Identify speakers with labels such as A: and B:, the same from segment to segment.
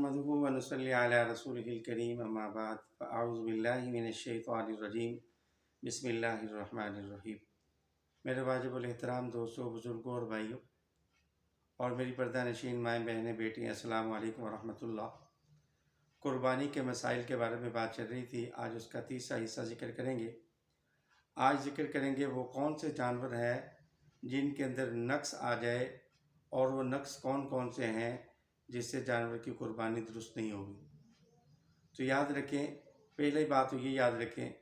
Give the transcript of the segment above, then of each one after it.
A: नहमदुहु व नुसल्ली अला रसूलिहिल करीम अम्मा बाद फ़अऊज़ु बिल्लाहि मिनश शैतानिर रजीम बिस्मिल्लाहिर रहमानिर रहीम। मेरे वाजिबुल एहतराम दोस्तों, बुज़ुर्गों और भाइयों और मेरी पर्दा नशीन माएँ बहनें बेटियाँ, अस्सलामु अलैकुम व रहमतुल्लाह। कुर्बानी के मसाइल के बारे में बात चल रही थी। आज उसका तीसरा हिस्सा ज़िक्र करेंगे। आज ज़िक्र करेंगे वो कौन से जानवर हैं जिनके अंदर नक्स आ जाए, और वो नक्स कौन कौन से हैं जिससे जानवर की कुर्बानी दुरुस्त नहीं होगी। तो याद रखें, पहली बात तो ये याद रखें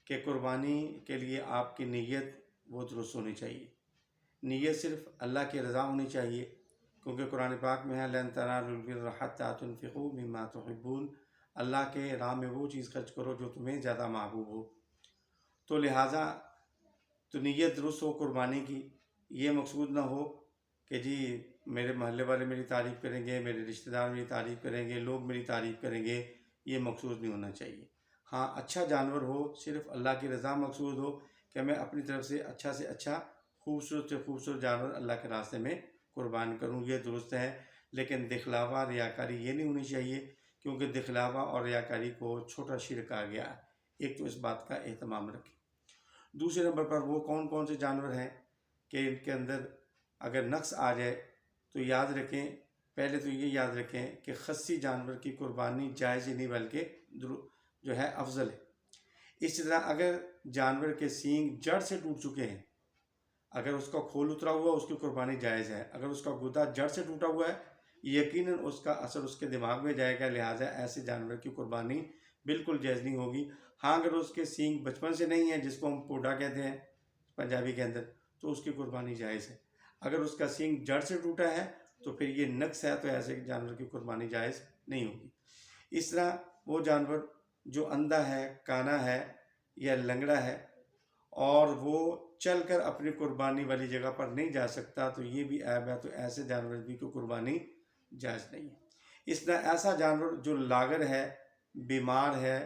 A: कि कुर्बानी के लिए आपकी नीयत वो दुरुस्त होनी चाहिए। नीयत सिर्फ अल्लाह की रज़ा होनी चाहिए, क्योंकि कुरान पाक में है लन तनालुल बिर्रा हत्ता तुनफ़िक़ू मिम्मा तुहिब्बून। अल्लाह के राह में वो चीज़ खर्च करो जो तुम्हें ज़्यादा महबूब हो। तो लिहाजा तो नीयत दुरुस्त हो कुर्बानी की। ये मकसूद ना हो कि जी मेरे महल्ले वाले मेरी तारीफ़ करेंगे, मेरे रिश्तेदार मेरी तारीफ़ करेंगे, लोग मेरी तारीफ़ करेंगे, ये मकसूद नहीं होना चाहिए। हाँ, अच्छा जानवर हो, सिर्फ़ अल्लाह की रज़ा मकसूद हो कि मैं अपनी तरफ से अच्छा खूबसूरत से खूबसूरत जानवर अल्लाह के रास्ते में कुर्बान करूँ, ये दुरुस्त है। लेकिन दिखलावा रियाकारी ये नहीं होनी चाहिए, क्योंकि दिखलावा और रियाकारी को छोटा शिर्क आ गया है। एक तो इस बात का एहतमाम रखें। दूसरे नंबर पर वो कौन कौन से जानवर हैं कि इनके अंदर अगर नक्स आ जाए तो याद रखें, पहले तो ये याद रखें कि खस्सी जानवर की कुर्बानी जायज़ ही नहीं बल्कि जो है अफजल है। इसी तरह अगर जानवर के सींग जड़ से टूट चुके हैं, अगर उसका खोल उतरा हुआ उसकी कुर्बानी जायज़ है। अगर उसका गुदा जड़ से टूटा हुआ है, यकीनन उसका असर उसके दिमाग में जाएगा, लिहाजा ऐसे जानवर की कुर्बानी बिल्कुल जायज़ नहीं होगी। हाँ, अगर उसके सींग बचपन से नहीं है, जिसको हम पोडा कहते हैं पंजाबी के अंदर, तो उसकी कुर्बानी जायज़ है। अगर उसका सींग जड़ से टूटा है तो फिर ये नक्स है, तो ऐसे जानवर की कुर्बानी जायज़ नहीं होगी। इस तरह वो जानवर जो अंधा है, काना है या लंगड़ा है और वो चलकर अपनी कुर्बानी वाली जगह पर नहीं जा सकता, तो ये भी ऐब है, तो ऐसे जानवर की कुर्बानी जायज़ नहीं है। इस तरह ऐसा जानवर जो लागर है, बीमार है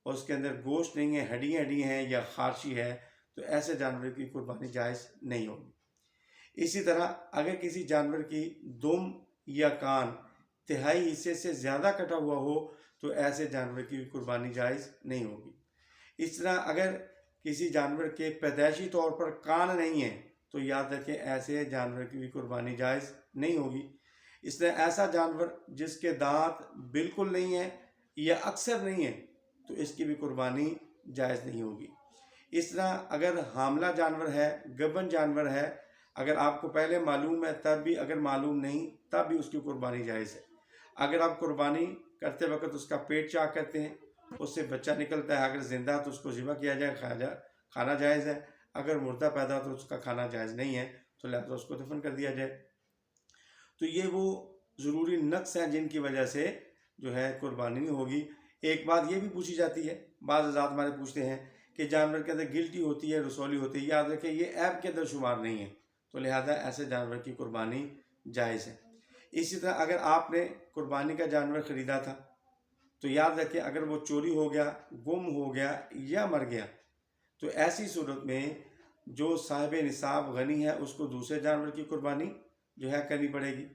A: और उसके अंदर गोश्त नहीं है, हड्डियाँ हैं या खारशी है, तो ऐसे जानवर की कुर्बानी जायज़ नहीं होगी। इसी तरह अगर किसी जानवर की दुम या कान तिहाई हिस्से से ज़्यादा कटा हुआ हो, तो ऐसे जानवर की कुर्बानी जायज़ नहीं होगी। इस तरह अगर किसी जानवर के पैदाइशी तौर पर कान नहीं है, तो याद रखें ऐसे जानवर की भी कुर्बानी जायज़ नहीं होगी। इस तरह ऐसा जानवर जिसके दांत बिल्कुल नहीं है या अक्सर नहीं है, तो इसकी भी कुर्बानी जायज़ नहीं होगी। इस तरह अगर हामला जानवर है, गबन जानवर है, अगर आपको पहले मालूम है तब भी, अगर मालूम नहीं तब भी उसकी कुर्बानी जायज़ है। अगर आप कुर्बानी करते वक्त उसका पेट चाक करते हैं, उससे बच्चा निकलता है, अगर ज़िंदा तो उसको ज़िबा किया जाए, खाना जायज़ है। अगर मुर्दा पैदा तो उसका खाना जायज़ नहीं है, तो लिहाजा उसको दफन कर दिया जाए। तो ये वो ज़रूरी नक्स हैं जिनकी वजह से जो है कुर्बानी नहीं होगी। एक बात ये भी पूछी जाती है, बाज़ हज़रात हमारे पूछते हैं कि जानवर के अंदर गिल्टी होती है, रसौली होती है। याद रखें ये ऐब के अंदर शुमार नहीं है, तो लिहाजा ऐसे जानवर की कुर्बानी जायज़ है। इसी तरह अगर आपने कुर्बानी का जानवर ख़रीदा था, तो याद रखें अगर वो चोरी हो गया, गुम हो गया या मर गया, तो ऐसी सूरत में जो साहिब निसाब गनी है उसको दूसरे जानवर की कुर्बानी जो है करनी पड़ेगी।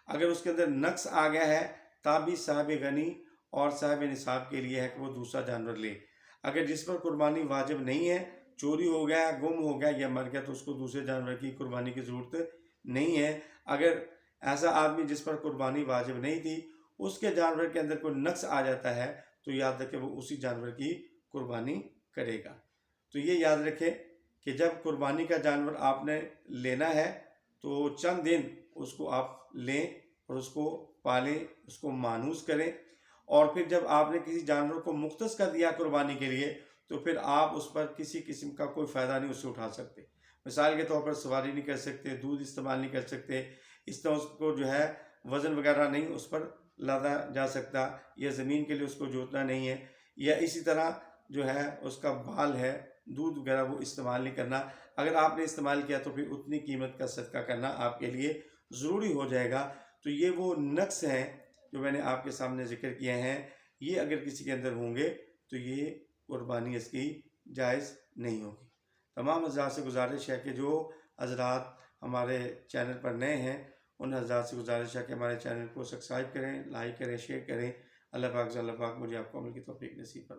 A: अगर उसके अंदर नक्स आ गया है तब भी साहिब गनी और साहिब निसाब के लिए है कि वो दूसरा जानवर ले। अगर जिस पर कुर्बानी वाजिब नहीं है, चोरी हो गया, गुम हो गया या मर गया, तो उसको दूसरे जानवर की कुर्बानी की ज़रूरत नहीं है। अगर ऐसा आदमी जिस पर कुर्बानी वाजिब नहीं थी, उसके जानवर के अंदर कोई नक्स आ जाता है, तो याद रखें वो उसी जानवर की कुर्बानी करेगा। तो ये याद रखें कि जब कुर्बानी का जानवर आपने लेना है, तो चंद दिन उसको आप लें और उसको पालें, उसको मानूस करें, और फिर जब आपने किसी जानवर को मुख्तस कर दिया कुर्बानी के लिए, तो फिर आप उस पर किसी किस्म का कोई फ़ायदा नहीं उससे उठा सकते। मिसाल के तौर पर सवारी नहीं कर सकते, दूध इस्तेमाल नहीं कर सकते, इस तरह उसको जो है वज़न वगैरह नहीं उस पर लादा जा सकता, या ज़मीन के लिए उसको जोतना नहीं है, या इसी तरह जो है उसका बाल है, दूध वगैरह वो इस्तेमाल नहीं करना। अगर आपने इस्तेमाल किया तो फिर उतनी कीमत का सदका करना आपके लिए ज़रूरी हो जाएगा। तो ये वो नक्स हैं जो मैंने आपके सामने ज़िक्र किए हैं, ये अगर किसी के अंदर होंगे तो ये कुर्बानी इसकी जायज़ नहीं होगी। तमाम हज़रात से गुजारिश है कि जो हज़रात हमारे चैनल पर नए हैं ان حضرات سے گزارش ہے کہ ہمارے چینل کو سبسکرائب کریں، لائک کریں، شیئر کریں۔ اللہ پاک مجھے آپ کو عمل کی توفیق نصیب فرمائے۔